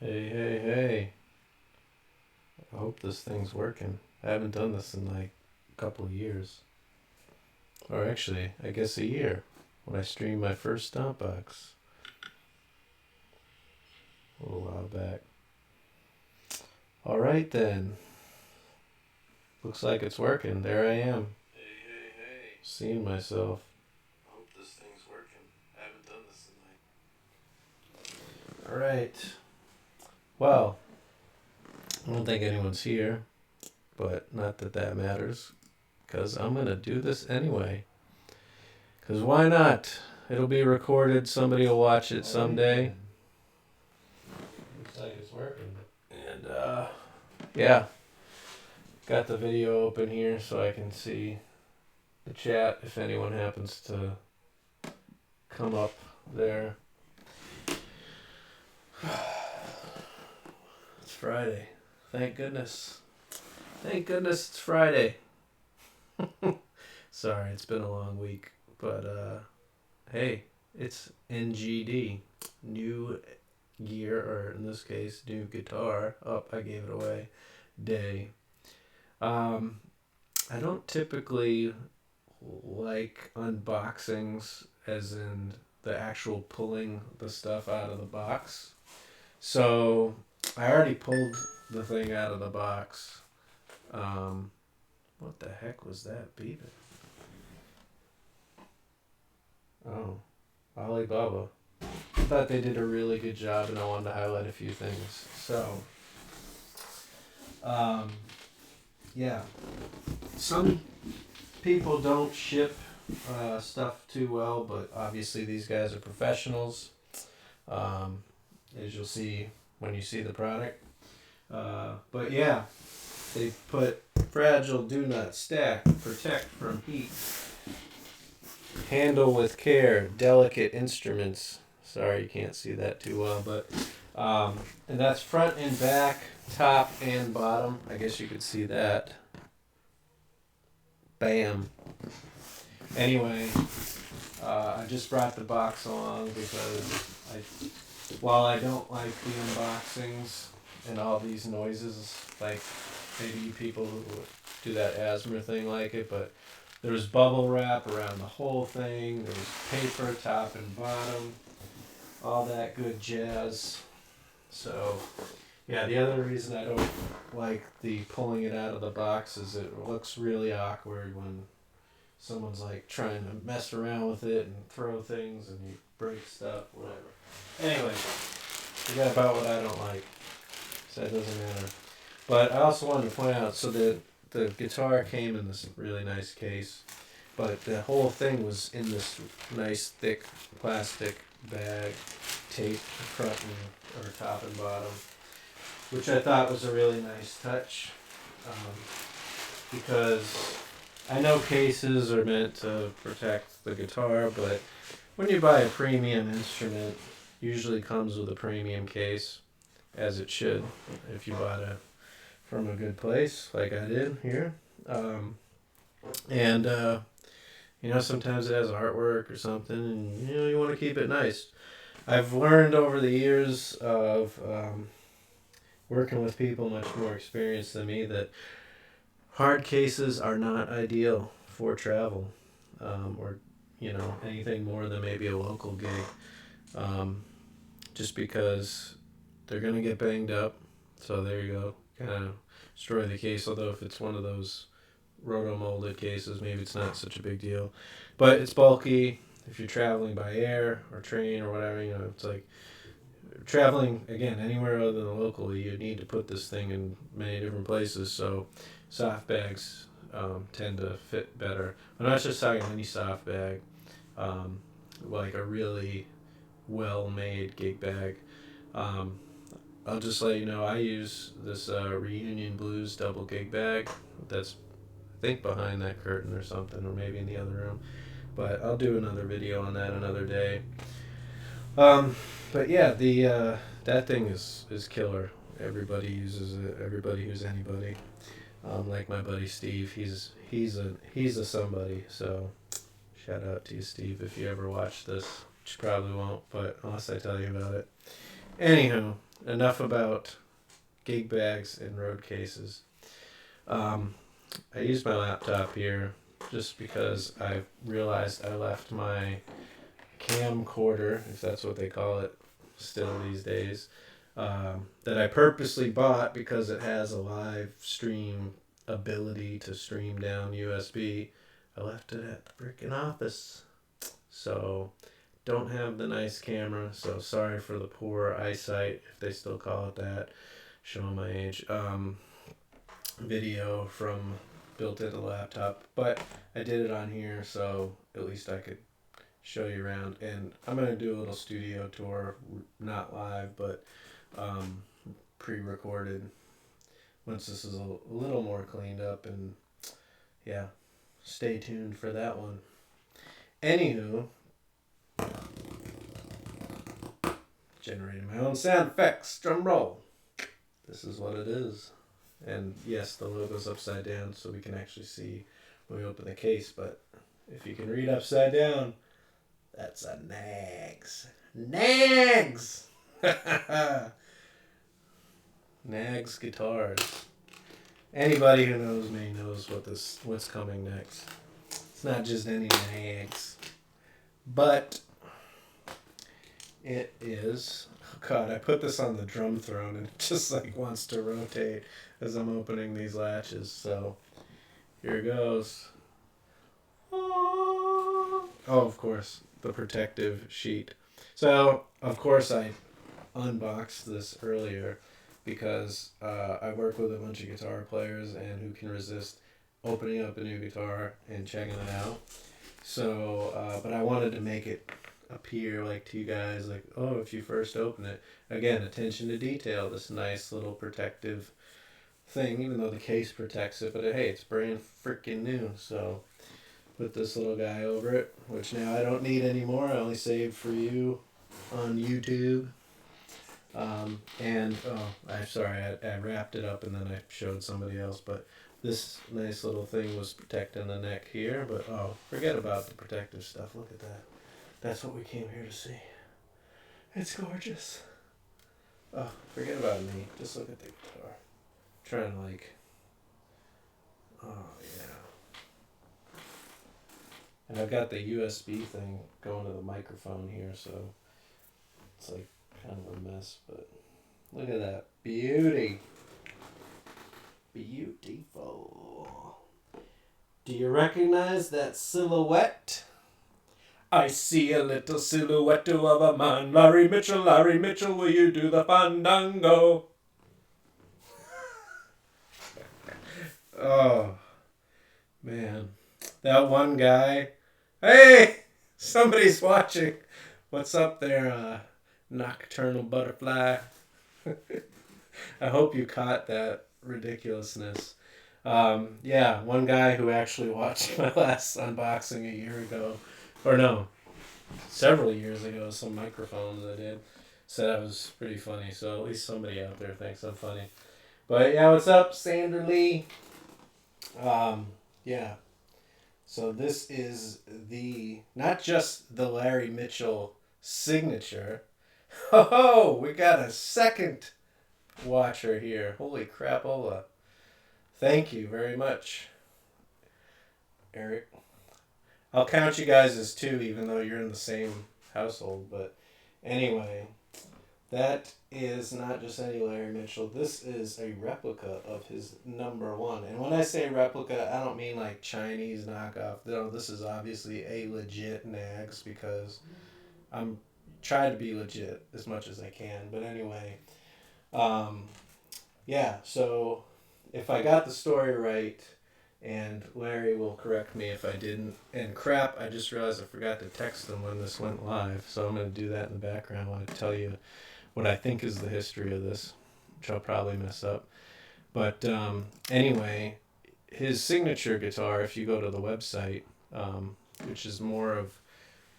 Hey, hey, hey. I hope this thing's working. I haven't done this in like a couple of years. Or actually, I guess a year. When I streamed my first stomp box a little while back. Alright then. Looks like it's working. There I am. Hey, hey, hey. Seeing myself. I hope this thing's working. I haven't done this in like. Alright. Well, I don't think anyone's here. But not that that matters. Because I'm going to do this anyway. Because why not? It'll be recorded. Somebody will watch it someday. Looks like it's working. And, yeah. Got the video open here so I can see the chat if anyone happens to come up there. It's Friday. Thank goodness. Thank goodness it's Friday. Sorry, it's been a long week. But, hey, it's NGD. New gear, or in this case, new guitar. Oh, I gave it away. Day. I don't typically like unboxings as in the actual pulling the stuff out of the box. So I already pulled the thing out of the box. What the heck was that beeping? Oh, Alibaba. I thought they did a really good job and I wanted to highlight a few things. So, yeah. Some people don't ship stuff too well, but obviously these guys are professionals, as you'll see when you see the product. But yeah, they put fragile, do not stack, protect from heat, handle with care, delicate instruments. Sorry you can't see that too well, but and that's front and back, top and bottom. I guess you could see that. Bam. Anyway, I just brought the box along because while I don't like the unboxings and all these noises, like maybe you people who do that asthma thing like it, but there's bubble wrap around the whole thing, there's paper top and bottom, all that good jazz. So, yeah, the other reason I don't like the pulling it out of the box is it looks really awkward when someone's like trying to mess around with it and throw things and you break stuff, whatever. Anyway, forget about what I don't like, so that doesn't matter. But I also wanted to point out, so the guitar came in this really nice case, but the whole thing was in this nice thick plastic bag, taped front and or top and bottom, which I thought was a really nice touch, because I know cases are meant to protect the guitar, but when you buy a premium instrument, usually comes with a premium case, as it should, if you bought it from a good place, like I did here. And sometimes it has artwork or something, and you want to keep it nice. I've learned over the years of working with people much more experienced than me that hard cases are not ideal for travel, or anything more than maybe a local gig, just because they're gonna get banged up. So there you go, kind of destroy the case. Although if it's one of those roto molded cases, maybe it's not such a big deal, but it's bulky. If you're traveling by air or train or whatever, it's like traveling again anywhere other than locally. You need to put this thing in many different places. So soft bags tend to fit better. I'm not just talking any soft bag, like a really well-made gig bag. I'll just let you know I use this Reunion Blues double gig bag. That's I think behind that curtain or something, or maybe in the other room. But I'll do another video on that another day. But yeah, the that thing is killer. Everybody uses it. Everybody who's anybody. Like my buddy Steve, he's a somebody. So shout out to you, Steve, if you ever watch this, which you probably won't, but unless I tell you about it. Anywho, enough about gig bags and road cases. I used my laptop here just because I realized I left my camcorder, if that's what they call it still these days, that I purposely bought because it has a live stream ability to stream down USB. I left it at the freaking office. So, don't have the nice camera, so sorry for the poor eyesight, if they still call it that. Showing my age. Video from built into the laptop, but I did it on here, so at least I could show you around. And I'm gonna do a little studio tour, not live, but pre-recorded once this is a little more cleaned up. And yeah, stay tuned for that one. Anywho, generating my own sound effects. Drum roll. This is what it is. And yes, the logo's upside down so we can actually see when we open the case. But if you can read upside down, that's a Knaggs. Knaggs! Knaggs guitars. Anybody who knows me knows what's coming next. It's not just any Knaggs. But it is... Oh God, I put this on the drum throne and it just like wants to rotate as I'm opening these latches. So here goes. Oh, of course, the protective sheet. So, of course, I unboxed this earlier because I work with a bunch of guitar players, and who can resist opening up a new guitar and checking it out. So, but I wanted to make it appear like to you guys, like, oh, if you first open it, again, attention to detail, this nice little protective thing, even though the case protects it, but hey, it's brand freaking new. So put this little guy over it, which now I don't need anymore. I only saved for you on YouTube. And I'm sorry, I wrapped it up and then I showed somebody else, but this nice little thing was protecting the neck here. But forget about the protective stuff. Look at that. That's what we came here to see. It's gorgeous. Oh, forget about me. Just look at the guitar. I'm trying to oh yeah. And I've got the USB thing going to the microphone here, so it's like kind of a mess, but look at that beauty. Beautiful. Do you recognize that silhouette? I see a little silhouette of a man. Larry Mitchell, will you do the fandango? Oh, man. That one guy. Hey, somebody's watching. What's up there, nocturnal butterfly? I hope you caught that ridiculousness. Yeah, one guy who actually watched my last unboxing a year ago, or no, several years ago, some microphones I did, said I was pretty funny. So at least somebody out there thinks I'm funny. But yeah, what's up, Sandra Lee? Yeah. So this is not just the Larry Mitchell Signature. Oh, we got a second watcher here. Holy crapola. Thank you very much, Eric. I'll count you guys as two, even though you're in the same household. But anyway, that is not just any Larry Mitchell. This is a replica of his number one. And when I say replica, I don't mean like Chinese knockoff. No, this is obviously a legit Knaggs, because I'm trying to be legit as much as I can. But anyway, yeah, so if I got the story right, and Larry will correct me if I didn't. And crap, I just realized I forgot to text him when this went live. So I'm going to do that in the background while I tell you what I think is the history of this, which I'll probably mess up. But anyway, his signature guitar, if you go to the website, which is more of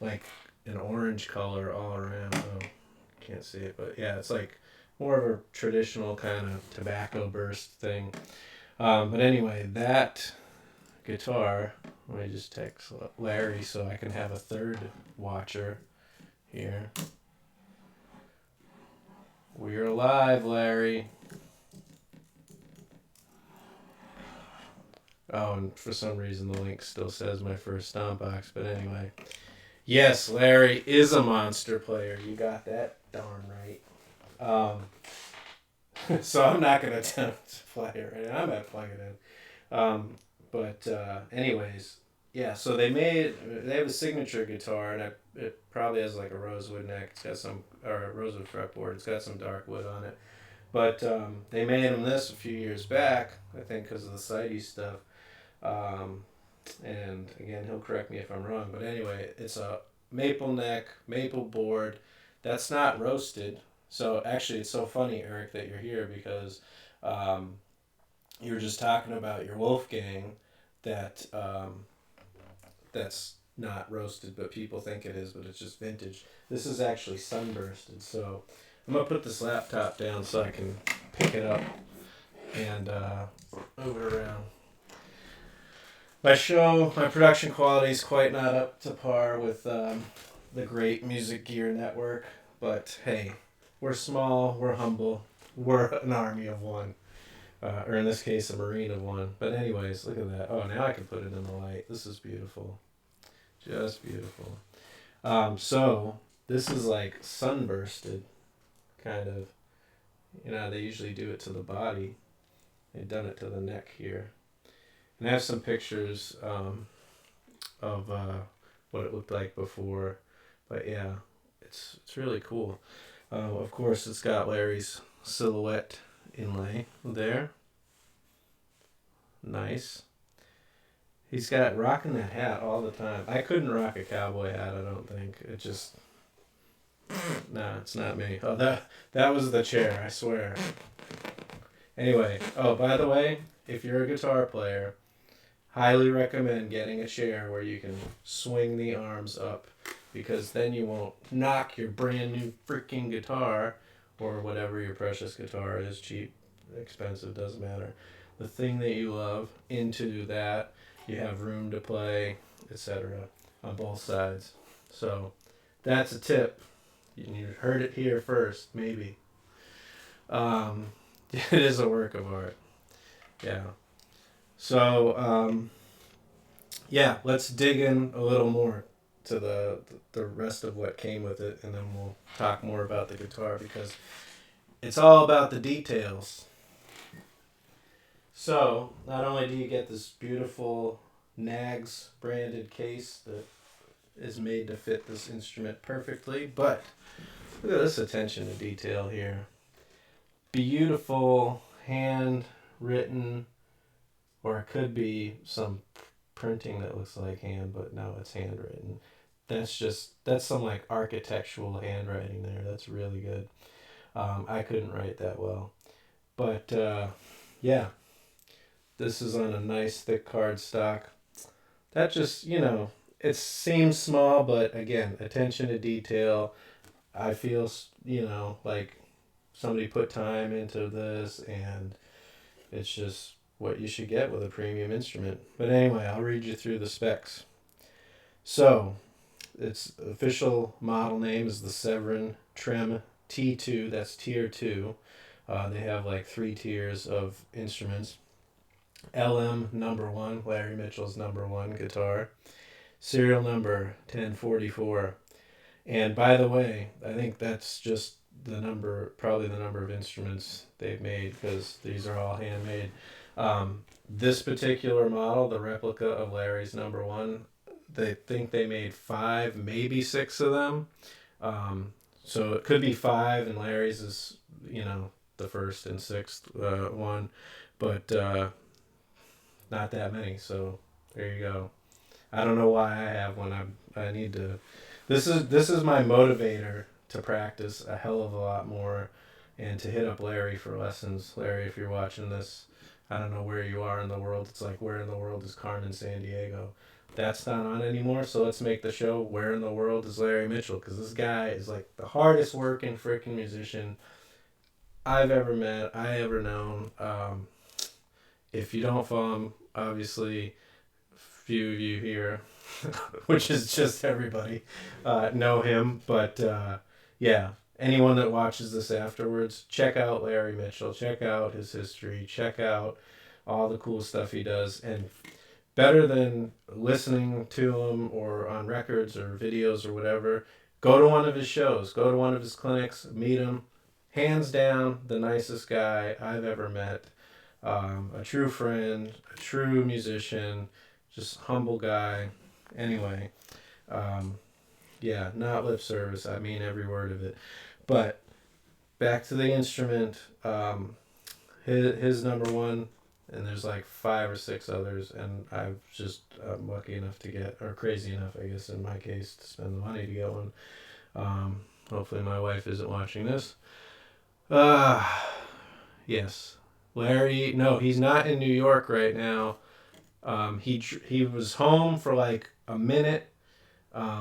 like an orange color all around. Oh, can't see it, but yeah, it's like more of a traditional kind of tobacco burst thing. But anyway, that guitar, let me just text Larry so I can have a third watcher here. We're alive, Larry. Oh, and for some reason the link still says my first stomp box, but anyway. Yes, Larry is a monster player. You got that darn right. So I'm not going to attempt to play it right now. I might plug it in. But anyways, yeah, so they have a signature guitar, and it probably has like a rosewood neck. It's got or a rosewood fretboard. It's got some dark wood on it. But they made him this a few years back, I think because of the Sighty stuff. And again, he'll correct me if I'm wrong. But anyway, it's a maple neck, maple board. That's not roasted. So actually, it's so funny, Eric, that you're here because you were just talking about your Wolfgang that that's not roasted, but people think it is, but it's just vintage. This is actually sunbursted. So I'm going to put this laptop down so I can pick it up and move it around. My production quality is quite not up to par with the great Music Gear Network, but hey, we're small, we're humble, we're an army of one, or in this case, a marine of one. But anyways, look at that. Oh, now I can put it in the light. This is beautiful, just beautiful. So this is like sunbursted, kind of. You know, they usually do it to the body. They've done it to the neck here. And I have some pictures of what it looked like before. But yeah, it's really cool. Of course, it's got Larry's silhouette inlay there. Nice. He's got rocking that hat all the time. I couldn't rock a cowboy hat, I don't think. It just... Nah, it's not me. Oh, that was the chair, I swear. Anyway, oh, by the way, if you're a guitar player, highly recommend getting a chair where you can swing the arms up, because then you won't knock your brand new freaking guitar, or whatever your precious guitar is, cheap, expensive, doesn't matter, the thing that you love, into that. You have room to play, etc. on both sides. So that's a tip. You heard it here first, maybe. It is a work of art. Yeah. So, yeah, let's dig in a little more to the rest of what came with it, and then we'll talk more about the guitar, because it's all about the details. So, not only do you get this beautiful Knaggs branded case that is made to fit this instrument perfectly, but look at this attention to detail here. Beautiful handwritten, or it could be some printing that looks like hand, but no, it's handwritten. That's some like architectural handwriting there. That's really good. I couldn't write that well. But yeah, this is on a nice thick cardstock. That just, it seems small, but again, attention to detail. I feel, like somebody put time into this, and it's just what you should get with a premium instrument. But anyway, I'll read you through the specs. So, its official model name is the Severin Trem T2, that's tier 2. They have like 3 tiers of instruments. LM number 1, Larry Mitchell's number 1 guitar. Serial number 1044. And by the way, I think that's just probably the number of instruments they've made, because these are all handmade. This particular model, the replica of Larry's number 1, they think they made 5, maybe 6 of them. So it could be 5, and Larry's is, the first and 6th one, but not that many. So there you go. I don't know why I have one. I need to. This is my motivator to practice a hell of a lot more, and to hit up Larry for lessons. Larry, if you're watching this, I don't know where you are in the world. It's like, where in the world is Carmen Sandiego? That's not on anymore, so let's make the show Where in the World is Larry Mitchell, because this guy is like the hardest working freaking musician I've ever met, I ever known. If you don't follow him, obviously, few of you here, which is just everybody, know him. But yeah, anyone that watches this afterwards, check out Larry Mitchell, check out his history, check out all the cool stuff he does. And better than listening to him or on records or videos or whatever, go to one of his shows, go to one of his clinics, meet him. Hands down, the nicest guy I've ever met. A true friend, a true musician, just humble guy. Anyway, um, yeah, not lip service. I mean every word of it. But back to the instrument. His number one, and there's like 5 or 6 others, and I'm lucky enough to get, or crazy enough, I guess in my case, to spend the money to get one. Hopefully my wife isn't watching this. Uh, yes, Larry. No, he's not in New York right now. He was home for like a minute,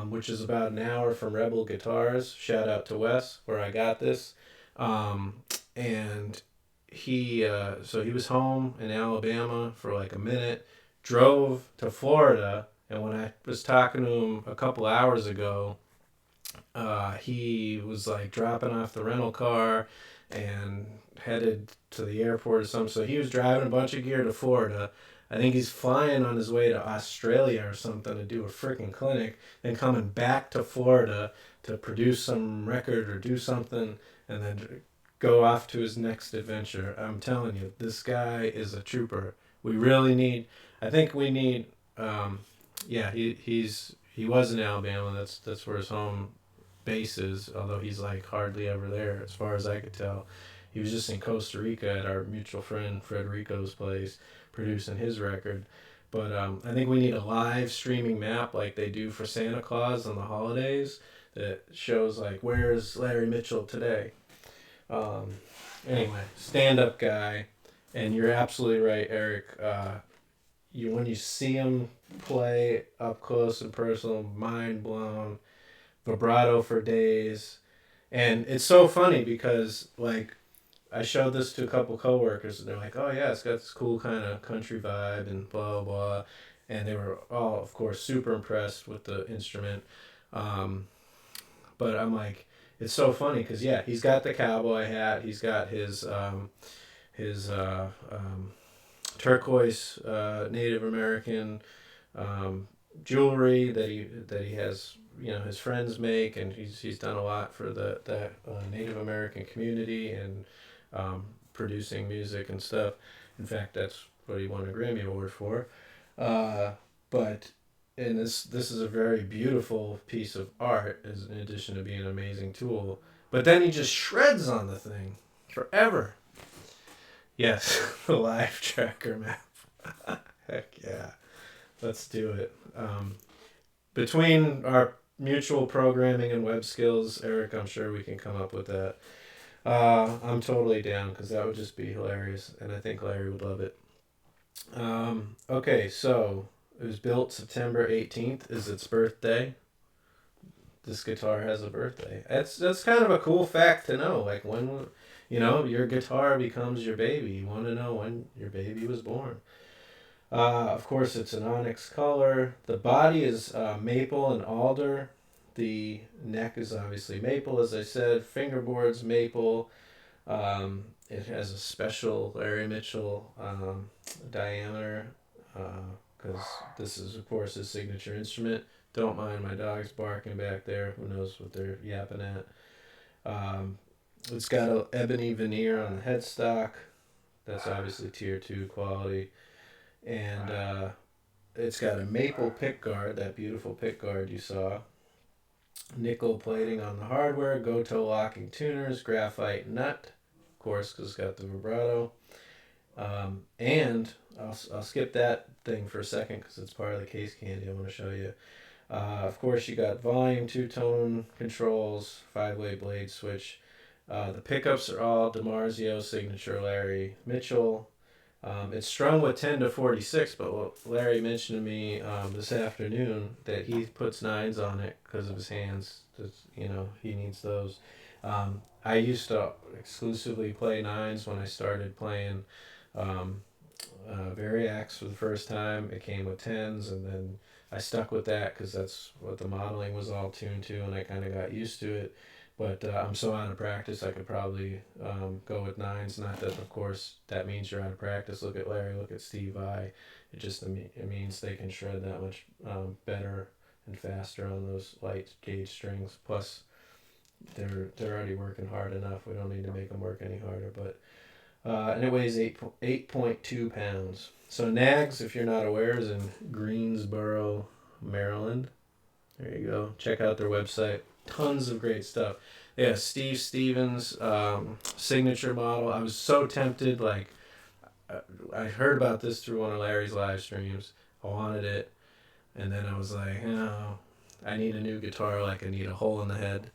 which is about an hour from Rebel Guitars. Shout out to Wes, where I got this. And he was home in Alabama for like a minute, drove to Florida, and when I was talking to him a couple hours ago, he was like dropping off the rental car and headed to the airport or something. So he was driving a bunch of gear to Florida. I think he's flying on his way to Australia or something to do a freaking clinic, then coming back to Florida to produce some record or do something, and then go off to his next adventure. I'm telling you, this guy is a trooper. We really need. I think we need. Yeah, he was in Alabama. That's where his home base is. Although he's like hardly ever there, as far as I could tell. He was just in Costa Rica at our mutual friend Frederico's place, producing his record. But I think we need a live streaming map like they do for Santa Claus on the holidays that shows like where's Larry Mitchell today. Um, anyway, stand up guy, and you're absolutely right, Eric. When you see him play up close and personal, mind blown, vibrato for days, and it's so funny because like I showed this to a couple coworkers, and they're like, "Oh yeah, it's got this cool kind of country vibe and blah blah," and they were all, of course, super impressed with the instrument. Um, but I'm like, it's so funny because yeah, he's got the cowboy hat, he's got his turquoise Native American jewelry that he has. His friends make, and he's done a lot for the Native American community and producing music and stuff. In fact, that's what he won a Grammy Award for. Uh, but and this is a very beautiful piece of art, as in addition to being an amazing tool. But then he just shreds on the thing forever. Yes, the live tracker map. Heck yeah, let's do it. Between our mutual programming and web skills, Eric, I'm sure we can come up with that. I'm totally down because that would just be hilarious, and I think Larry would love it. Okay, so it was built September 18th. Is its birthday? This guitar has a birthday. That's kind of a cool fact to know. Like when, your guitar becomes your baby. You want to know when your baby was born. Of course, it's an onyx color. The body is maple and alder. The neck is obviously maple, as I said. Fingerboard's maple. It has a special Larry Mitchell diameter because this is, of course, his signature instrument. Don't mind my dogs barking back there. Who knows what they're yapping at. It's got an ebony veneer on the headstock. That's obviously tier 2 quality. And it's got a maple pickguard, that beautiful pickguard you saw. Nickel plating on the hardware, Goto locking tuners, graphite nut, of course, because it's got the vibrato. And I'll skip that thing for a second because it's part of the case candy I want to show you. Of course, you got volume, two-tone controls, 5-way blade switch. The pickups are all DiMarzio signature Larry Mitchell. It's strung with 10 to 46, but what Larry mentioned to me this afternoon that he puts 9s on it because of his hands. He needs those. I used to exclusively play 9s when I started playing Variax for the first time. It came with 10s, and then I stuck with that because that's what the modeling was all tuned to, and I kind of got used to it. But I'm so out of practice, I could probably go with 9s. Not that, of course, that means you're out of practice. Look at Larry, look at Steve Vai. It means they can shred that much better and faster on those light gauge strings. Plus, they're already working hard enough. We don't need to make them work any harder. But and it weighs 8.2 pounds. So Knaggs, if you're not aware, is in Greensboro, Maryland. There you go. Check out their website. Tons of great stuff. Yeah, Steve Stevens signature model. I was so tempted. Like, I heard about this through one of Larry's live streams. I wanted it, and then I was like, I need a new guitar. Like, I need a hole in the head.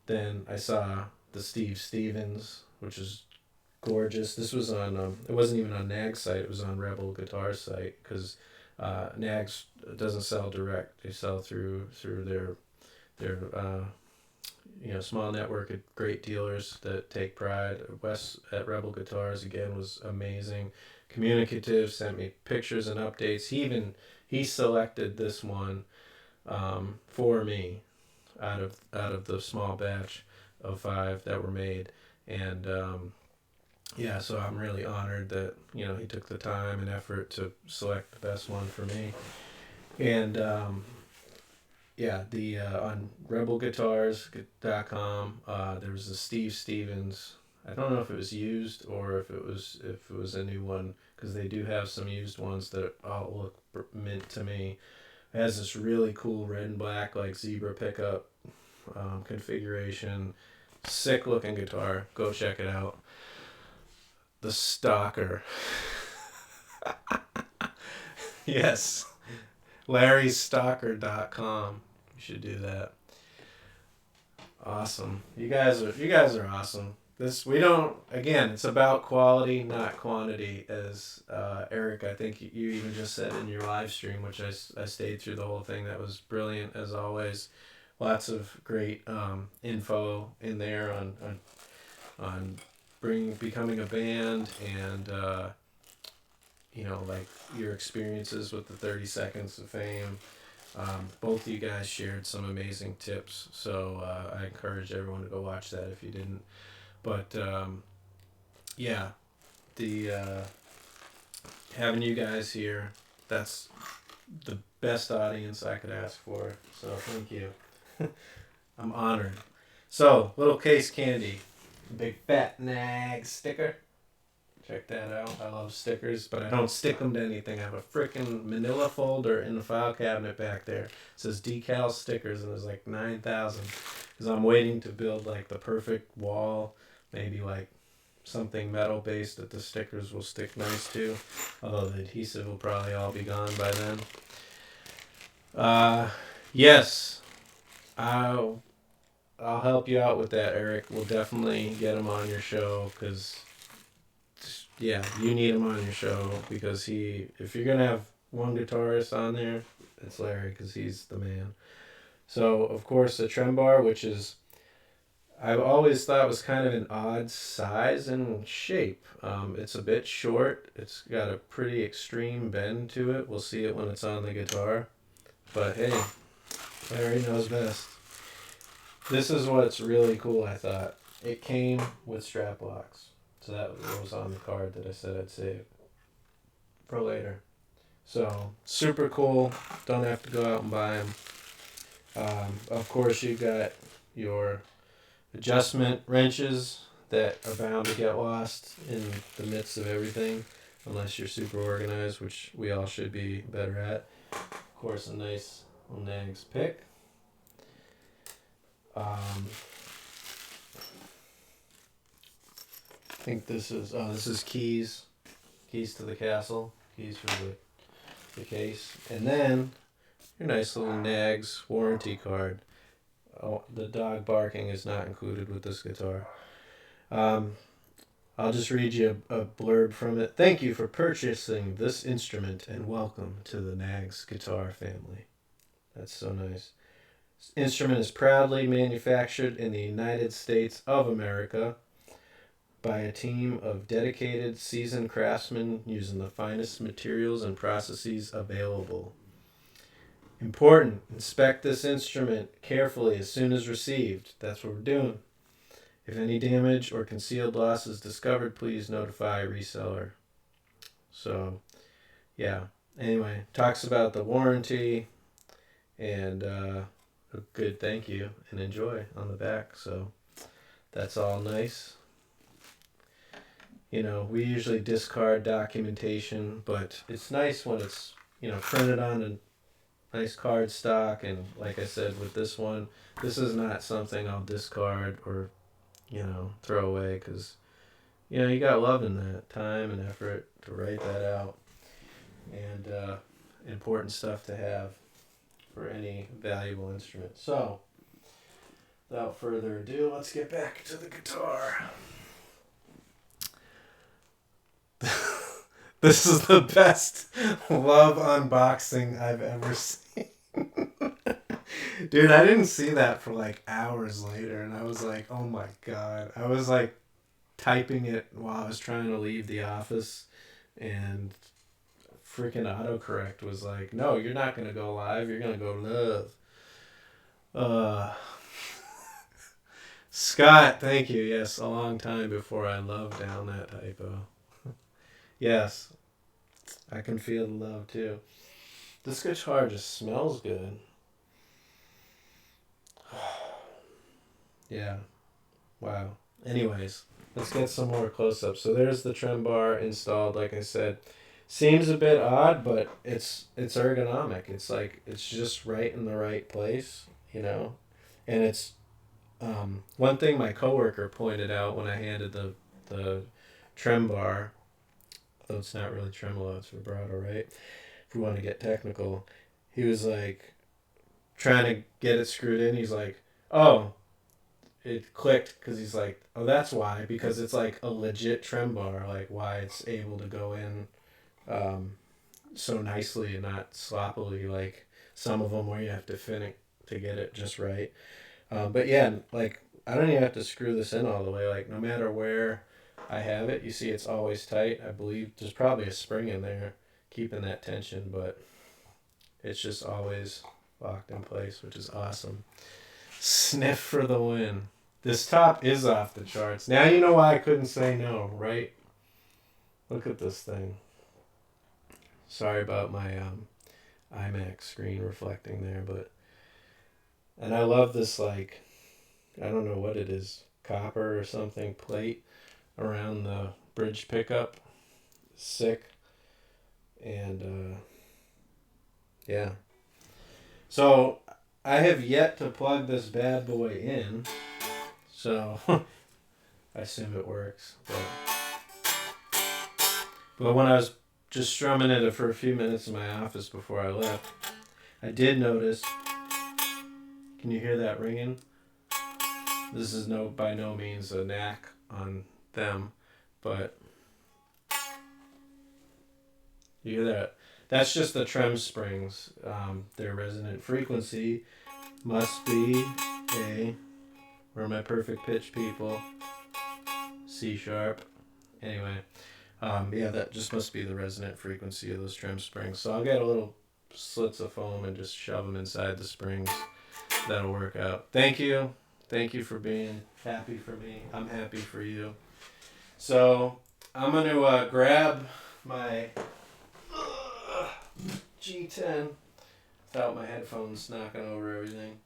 Then I saw the Steve Stevens, which is gorgeous. This was on. It wasn't even on Knaggs' site. It was on Rebel Guitar's site because Knaggs doesn't sell direct. They sell through their small network of great dealers that take pride. Wes at Rebel Guitars again was amazing, communicative. Sent me pictures and updates. He selected this one for me out of the small batch of 5 that were made, and so I'm really honored that he took the time and effort to select the best one for me. And the on rebelguitars.com, there was a Steve Stevens. I don't know if it was used or if it was a new one, because they do have some used ones that all look mint to me. It has this really cool red and black like zebra pickup configuration. Sick looking guitar. Go check it out. The Stalker. Yes. LarryStalker.com. You should do that. Awesome. You guys are awesome. It's about quality, not quantity, as Eric, I think you even just said in your live stream, which I stayed through the whole thing. That was brilliant as always. Lots of great info in there on becoming a band, and like your experiences with the 30 Seconds of Fame. Both of you guys shared some amazing tips, so I encourage everyone to go watch that if you didn't. But the having you guys here, that's the best audience I could ask for, so thank you. I'm honored. So, little case candy, big fat Knaggs sticker. Check that out. I love stickers, but I don't stick them to anything. I have a freaking manila folder in the file cabinet back there. It says decal stickers, and there's like 9,000. Because I'm waiting to build like the perfect wall, maybe like something metal based that the stickers will stick nice to. Although the adhesive will probably all be gone by then. Yes, I'll help you out with that, Eric. We'll definitely get him on your show, because you need him on your show, because if you're gonna have one guitarist on there, it's Larry, because he's the man. So of course the Trembar, which is I've always thought was kind of an odd size and shape. It's a bit short. It's got a pretty extreme bend to it. We'll see it when it's on the guitar. But hey, Larry knows best. This is what's really cool, I thought. It came with strap locks. So that was what was on the card that I said I'd save for later. So, super cool. Don't have to go out and buy them. Of course, you got your adjustment wrenches that are bound to get lost in the midst of everything, unless you're super organized, which we all should be better at. Of course, a nice little Knaggs pick. I think this is keys to the castle, keys for the case, and then your nice little Knaggs warranty card. Oh, the dog barking is not included with this guitar. I'll just read you a blurb from it. Thank you for purchasing this instrument, and welcome to the Knaggs guitar family. That's so nice. This instrument is proudly manufactured in the United States of America by a team of dedicated, seasoned craftsmen using the finest materials and processes available. Important. Inspect this instrument carefully as soon as received. That's what we're doing. If any damage or concealed loss is discovered, please notify reseller. So, yeah. Anyway, talks about the warranty and a good thank you and enjoy on the back. So, that's all nice. You know, we usually discard documentation, but it's nice when it's, you know, printed on a nice card stock. And like I said, with this one, this is not something I'll discard or, you know, throw away because, you know, you got love in that time and effort to write that out. And important stuff to have for any valuable instrument. So, without further ado, let's get back to the guitar. This is the best love unboxing I've ever seen. Dude, I didn't see that for like hours later, and I was like, oh my god. I was like typing it while I was trying to leave the office, and freaking autocorrect was like, no, you're not going to go live, you're going to go love. Scott, thank you. Yes, a long time before I loved down that typo. Yes, I can feel the love too. This guitar just smells good. Yeah. Wow. Anyways, let's get some more close-ups. So there's the trem bar installed, like I said. Seems a bit odd, but it's ergonomic. It's like it's just right in the right place, you know? And it's one thing my coworker pointed out when I handed the trem bar, though it's not really tremolo, it's vibrato, right? If we want to get technical, he was like trying to get it screwed in. He's like, oh, it clicked because he's like, oh, that's why, because it's like a legit trem bar, like why it's able to go in so nicely and not sloppily like some of them where you have to fin it to get it just right. But yeah, like I don't even have to screw this in all the way. Like no matter where I have it, you see it's always tight. I believe there's probably a spring in there keeping that tension, but it's just always locked in place, which is awesome. Sniff for the win. This top is off the charts. Now you know why I couldn't say no, right? Look at this thing. Sorry about my iMac screen reflecting there, but... And I love this, like, I don't know what it is, copper or something, plate around the bridge pickup. Sick. And, yeah. So, I have yet to plug this bad boy in, so I assume it works. But when I was just strumming it for a few minutes in my office before I left, I did notice, can you hear that ringing? This is by no means a knack on them, but you hear that? That's just the trem springs. Their resonant frequency must be a, where are my perfect pitch people? C sharp. Anyway, yeah, that just must be the resonant frequency of those trem springs. So I'll get a little slits of foam and just shove them inside the springs. That'll work out. Thank you. Thank you for being happy for me. I'm happy for you. So I'm going to grab my G10 without my headphones knocking over everything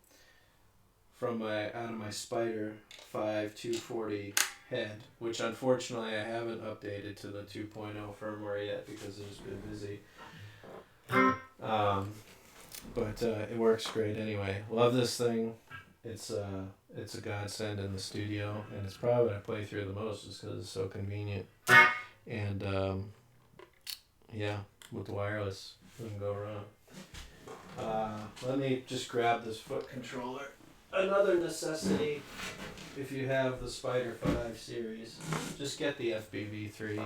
from out of my Spider 5 240 head, which unfortunately I haven't updated to the 2.0 firmware yet because it's been busy. But it works great anyway. Love this thing. It's a godsend in the studio, and it's probably what I play through the most just because it's so convenient. And yeah, with wireless, wouldn't go wrong. Let me just grab this foot controller. Another necessity if you have the Spider 5 series. Just get the FBV3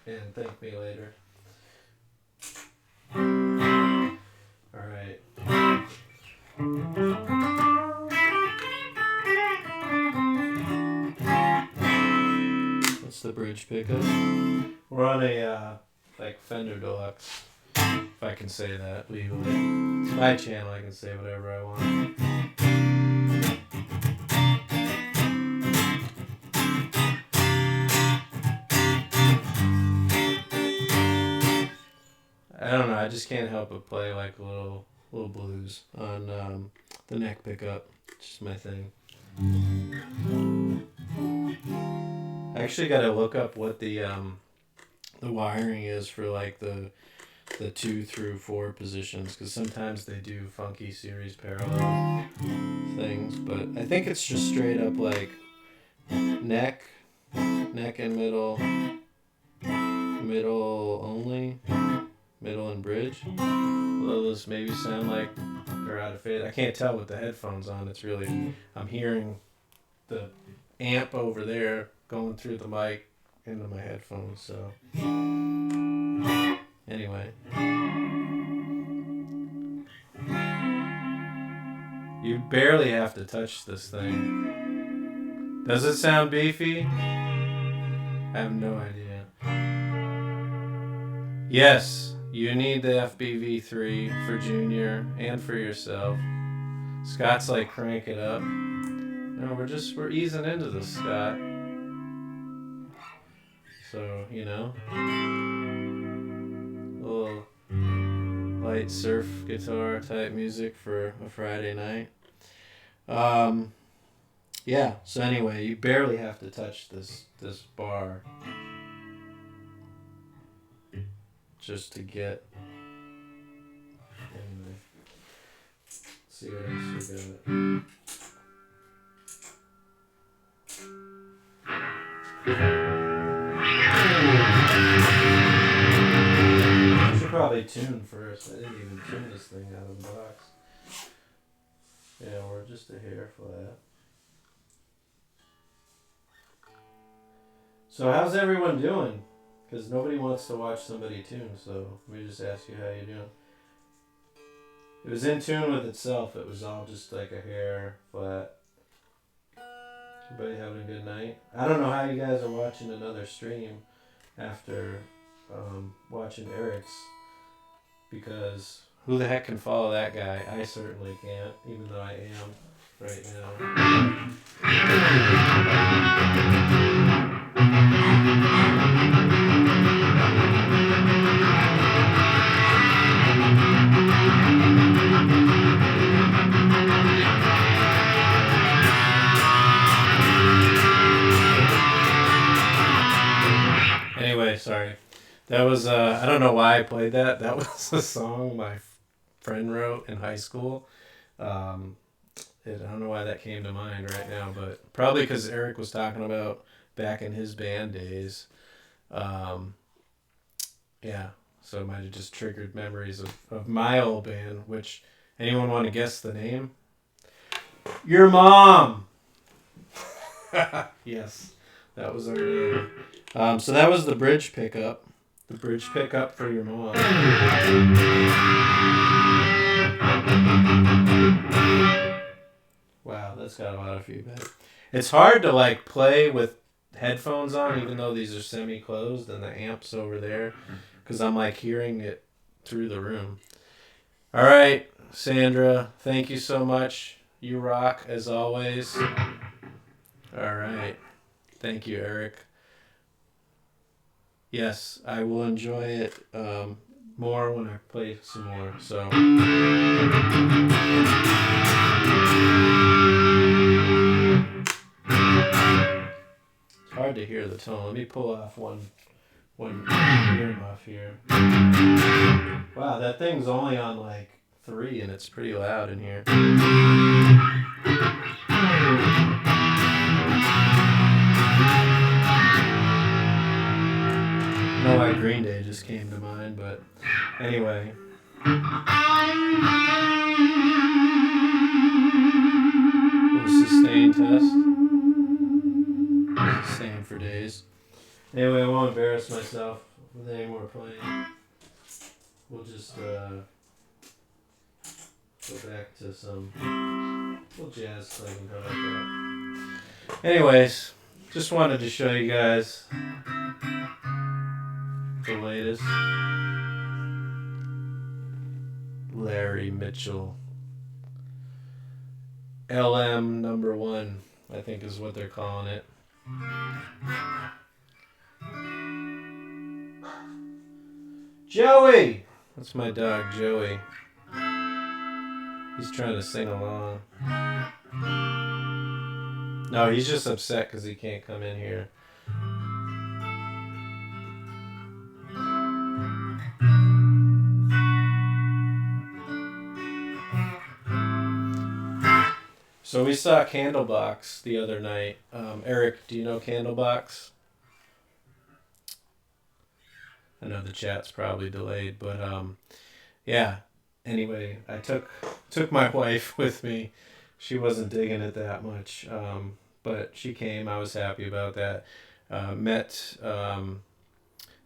and thank me later. Alright. What's the bridge pickup? We're on a like Fender Deluxe 5 I can say that legally. It's my channel, I can say whatever I want. I don't know, I just can't help but play like a little blues on the neck pickup. It's just my thing. I actually got to look up what the wiring is for like the 2 through 4 positions, because sometimes they do funky series parallel things, but I think it's just straight up like neck and middle only, middle and bridge. Although those maybe sound like they're out of phase. I can't tell with the headphones on. It's really, I'm hearing the amp over there going through the mic into my headphones. So anyway, you barely have to touch this thing. Does it sound beefy? I have no idea. Yes, you need the FBV3 for Junior and for yourself. Scott's like, crank it up. No, we're easing into this, Scott. So, you know, a little light surf guitar type music for a Friday night. Yeah, so anyway, you barely have to touch this bar just to get. Anyway, let's see what else we got. I should probably tune first. I didn't even tune this thing out of the box. Yeah, we're just a hair flat. So how's everyone doing? Because nobody wants to watch somebody tune, so we just ask you how you doing. It was in tune with itself. It was all just like a hair flat. Everybody having a good night? I don't know how you guys are watching another stream after watching Eric's, because who the heck can follow that guy? I certainly can't, even though I am right now. Anyway, sorry. That was, I don't know why I played that. That was a song my friend wrote in high school. I don't know why that came to mind right now, but probably because Eric was talking about back in his band days. Yeah, so it might have just triggered memories of my old band, which, anyone want to guess the name? Your Mom! Yes, that was our name. So that was the bridge pickup. The bridge pickup for Your Mom. Wow, that's got a lot of feedback. It's hard to like play with headphones on, even though these are semi-closed and the amp's over there, because I'm like hearing it through the room. All right, Sandra, thank you so much. You rock as always. All right. Thank you, Eric. Yes, I will enjoy it more when I play some more. So. It's hard to hear the tone. Let me pull off one earmuff here. Wow, that thing's only on like 3 and it's pretty loud in here. I don't know why Green Day just came to mind, but anyway. Little sustain test. Sustain for days. Anyway, I won't embarrass myself with any more playing. We'll just go back to some little jazz playing, how about that. Anyways, just wanted to show you guys the latest. Larry Mitchell. LM number 1, I think is what they're calling it. Joey! That's my dog, Joey. He's trying to sing along. No, he's just upset because he can't come in here. So we saw Candlebox the other night. Eric, do you know Candlebox? I know the chat's probably delayed, but yeah. Anyway, I took my wife with me. She wasn't digging it that much, but she came. I was happy about that. Met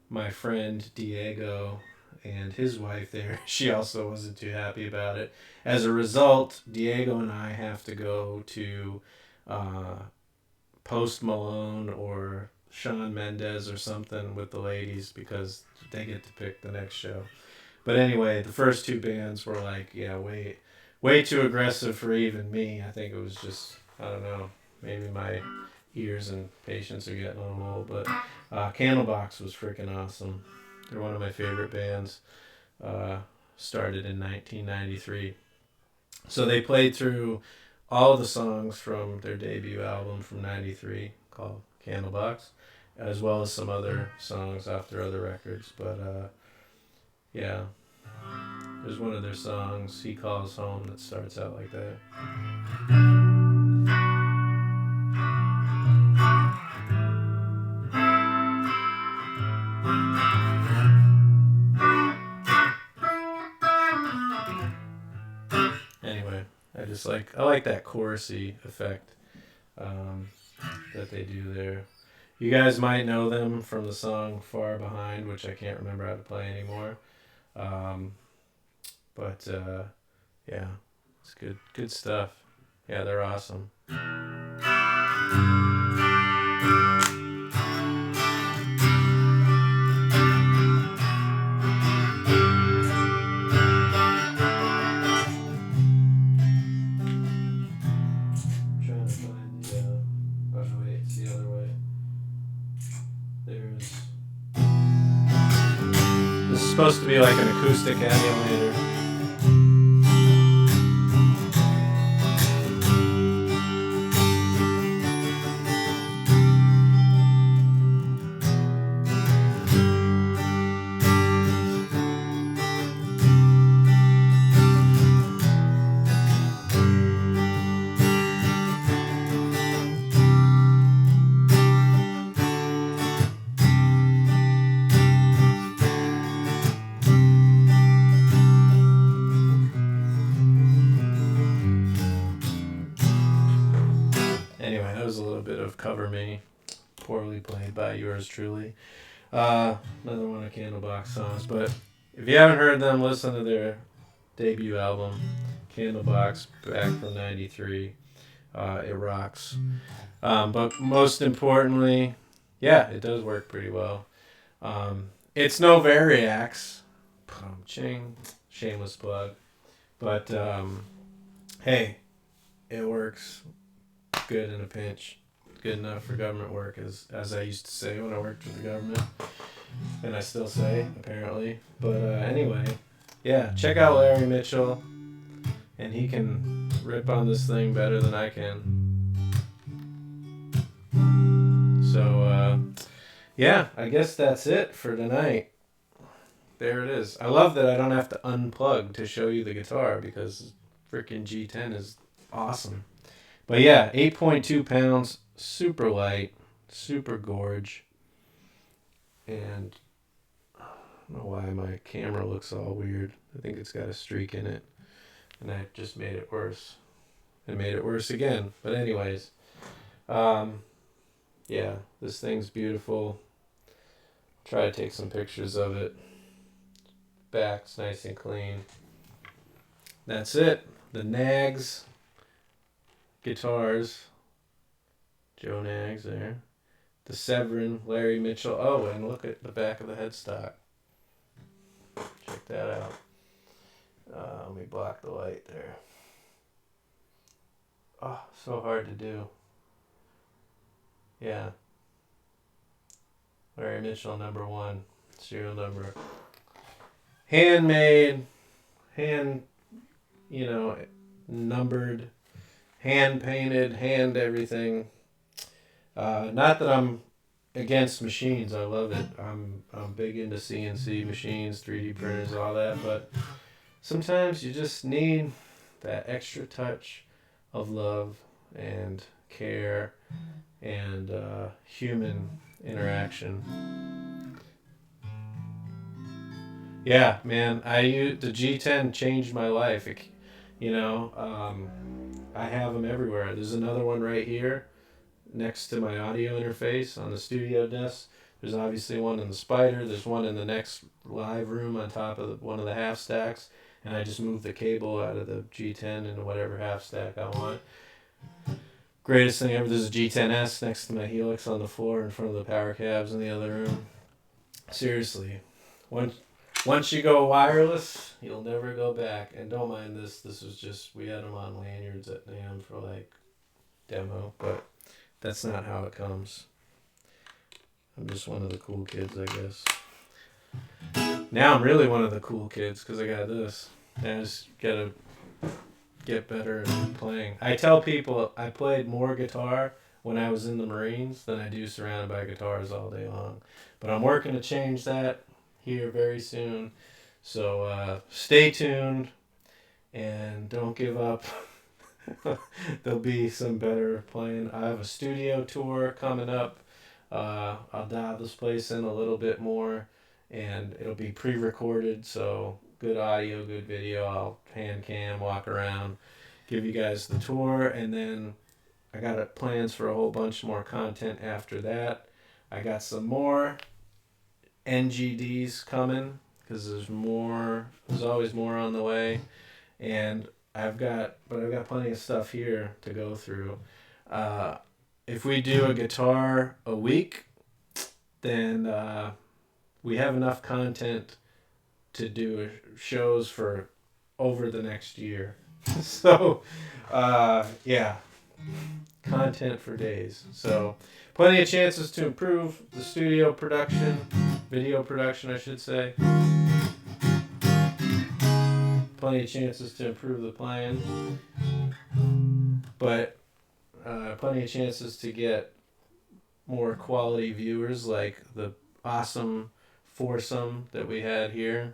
my friend Diego and his wife there. She also wasn't too happy about it. As a result, Diego and I have to go to Post Malone or Shawn Mendes or something with the ladies because they get to pick the next show. But anyway, the first 2 bands were like, yeah, way too aggressive for even me. I think it was just, I don't know, maybe my ears and patience are getting a little old. But Candlebox was freaking awesome. They're one of my favorite bands. Started in 1993. So they played through all the songs from their debut album from 93 called Candlebox, as well as some other songs off their other records. But yeah, there's one of their songs, He Calls Home, that starts out like that. Anyway, I like that chorusy effect that they do there. You guys might know them from the song Far Behind, which I can't remember how to play anymore. But yeah, it's good stuff. Yeah, they're awesome. Supposed to be like an acoustic emulator. Anyway, that was a little bit of Cover Me, poorly played by yours truly. Another one of Candlebox songs, but if you haven't heard them, listen to their debut album, Candlebox, back from 93. It rocks. But most importantly, yeah, it does work pretty well. It's no Variax. Ching. Shameless plug. But hey, it works good in a pinch. Good enough for government work, as I used to say when I worked for the government. And I still say, apparently. But anyway, yeah, check out Larry Mitchell. And he can rip on this thing better than I can. So, yeah, I guess that's it for tonight. There it is. I love that I don't have to unplug to show you the guitar because freaking G10 is awesome. But yeah, 8.2 pounds, super light, super gorge. And I don't know why my camera looks all weird. I think it's got a streak in it. And I just made it worse. And made it worse again. But anyways, yeah, this thing's beautiful. Try to take some pictures of it. Back's nice and clean. That's it. The Knaggs guitars. Joe Knaggs there. The Severin, Larry Mitchell. Oh, and look at the back of the headstock. Check that Let me block the light there. Oh, so hard to do. Yeah. Larry Mitchell, #1. Serial number. Handmade, hand, numbered, hand painted, hand everything. Not that I'm against machines. I love it. I'm big into CNC machines, 3D printers, all that. But sometimes you just need that extra touch of love and care and human interaction. Yeah, man. The G10 changed my life. I have them everywhere. There's another one right here next to my audio interface on the studio desk. There's obviously one in the Spider. There's one in the next live room on top of one of the half stacks. And I just move the cable out of the G10 into whatever half stack I want. Greatest thing ever. There's a G10S next to my Helix on the floor in front of the power cabs in the other room. Seriously. Once you go wireless, you'll never go back. And don't mind this. This was just, we had them on lanyards at NAMM for like demo. But that's not how it comes. I'm just one of the cool kids, I guess. Now I'm really one of the cool kids because I got this. I just gotta get better at playing. I tell people I played more guitar when I was in the Marines than I do surrounded by guitars all day long. But I'm working to change that here very soon. So stay tuned and don't give up. There'll be some better playing. I have a studio tour coming up. I'll dial this place in a little bit more, and it'll be pre-recorded, so good audio, good video. I'll hand cam, walk around, give you guys the tour, and then I got plans for a whole bunch more content after that. I got some more NGDs coming because there's always more on the way, and I've got plenty of stuff here to go through. If we do a guitar a week, then we have enough content to do shows for over the next year. So, yeah, content for days. So, plenty of chances to improve the studio production, video production, I should say. Plenty of chances to improve the playing, but plenty of chances to get more quality viewers like the awesome foursome that we had here.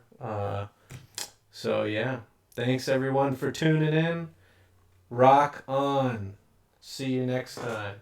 So yeah, thanks everyone for tuning in. Rock on. See you next time.